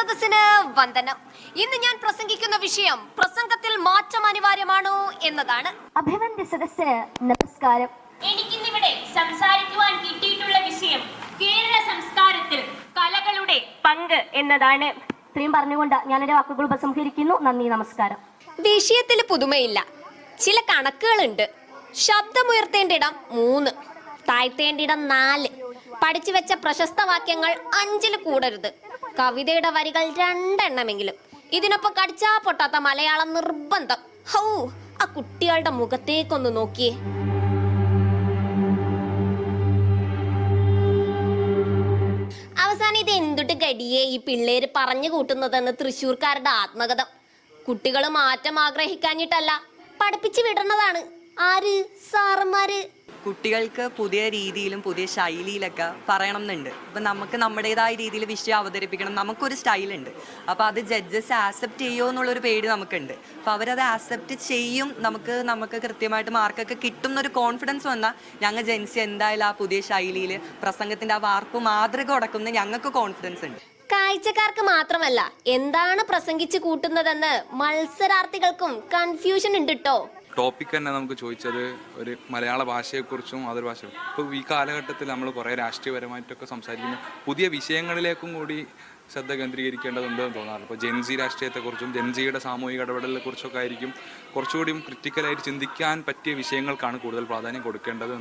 സദസ്സിന് വന്ദനം. ഇന്ന് ഞാൻ പ്രസംഗിക്കുന്ന വിഷയം പ്രസംഗത്തിൽ മാറ്റം അനിവാര്യമാണോ എന്നതാണ്. അഭിവന്ദ്യ സദസ്സിന് നമസ്കാരം. എനിക്കിന്നിവിടെ സംസാരിക്കുവാൻ കിട്ടിയിട്ടുള്ള വിഷയം കേരള സംസ്കാരത്തിൽ കലകളുടെ പങ്ക് എന്നതാണ്. ഇത്രയും പറഞ്ഞുകൊണ്ട് ഞാൻ എന്റെ വാക്കുകൾ ഉപസംഹരിക്കുന്നു. നന്ദി, നമസ്കാരം. വിഷയത്തിൽ പുതുമയില്ല, ചില കണക്കുകളുണ്ട്. ശബ്ദമുയർത്തേണ്ട ഇടം 3, താഴ്ത്തേണ്ട ഇടം 4, പഠിച്ചു വെച്ച പ്രശസ്ത വാക്യങ്ങൾ 5-ൽ കൂടരുത്, കവിതയുടെ വരികൾ 2 എണ്ണമെങ്കിലും. ഇതിനൊപ്പം കടിച്ചാ പൊട്ടാത്ത മലയാളം നിർബന്ധം. ഹൗ, ആ കുട്ടികളുടെ മുഖത്തേക്കൊന്ന് നോക്കിയേ. അവസാനം ഇത് എന്തുട്ട് ഗടിയെ ഈ പിള്ളേര് പറഞ്ഞു കൂട്ടുന്നതെന്ന് തൃശ്ശൂർക്കാരുടെ ആത്മകഥം. കുട്ടികൾ മാറ്റം ആഗ്രഹിക്കാഞ്ഞിട്ടല്ല, പഠിപ്പിച്ചു വിടുന്നതാണ്. ആര്? സാറന്മാര്. കുട്ടികൾക്ക് പുതിയ രീതിയിലും പുതിയ ശൈലിയിലൊക്കെ പറയണം എന്നുണ്ട്. ഇപ്പം നമുക്ക് നമ്മുടേതായ രീതിയിൽ വിഷയം അവതരിപ്പിക്കണം, നമുക്കൊരു സ്റ്റൈലുണ്ട്. അപ്പോൾ അത് ജഡ്ജസ് ആക്സെപ്റ്റ് ചെയ്യുമോ എന്നുള്ളൊരു പേടി നമുക്കുണ്ട്. അപ്പോൾ അവരത് ആക്സെപ്റ്റ് ചെയ്യും, നമുക്ക് കൃത്യമായിട്ട് മാർക്കൊക്കെ കിട്ടും എന്നൊരു കോൺഫിഡൻസ് വന്നാൽ ഞങ്ങൾ ജെൻസി എന്തായാലും ആ പുതിയ ശൈലിയിൽ പ്രസംഗത്തിൻ്റെ ആ വാർപ്പ് മാതൃക കൊടുക്കുന്ന ഞങ്ങൾക്ക് കോൺഫിഡൻസ് ഉണ്ട്. കാഴ്ചക്കാർക്ക് മാത്രമല്ല, എന്താണ് പ്രസംഗിച്ച് കൂട്ടുന്നതെന്ന് മത്സരാർത്ഥികൾക്കും കൺഫ്യൂഷൻ ഉണ്ട് കേട്ടോ. ടോപ്പിക് തന്നെ നമുക്ക് ചോദിച്ചത് ഒരു മലയാള ഭാഷയെക്കുറിച്ചും മാതൃഭാഷ. ഇപ്പോൾ ഈ കാലഘട്ടത്തിൽ നമ്മൾ കുറേ രാഷ്ട്രീയപരമായിട്ടൊക്കെ സംസാരിക്കുന്നു, പുതിയ വിഷയങ്ങളിലേക്കും കൂടി ശ്രദ്ധ കേന്ദ്രീകരിക്കേണ്ടതുണ്ടെന്ന് തോന്നാറുണ്ട്. ഇപ്പോൾ ജെൻസി രാഷ്ട്രീയത്തെക്കുറിച്ചും ജെൻസിയുടെ സാമൂഹിക ഇടപെടലിനെ കുറിച്ചൊക്കെ ആയിരിക്കും കുറച്ചുകൂടി ക്രിറ്റിക്കലായിട്ട് ചിന്തിക്കാൻ പറ്റിയ വിഷയങ്ങൾക്കാണ് കൂടുതൽ പ്രാധാന്യം കൊടുക്കേണ്ടത്.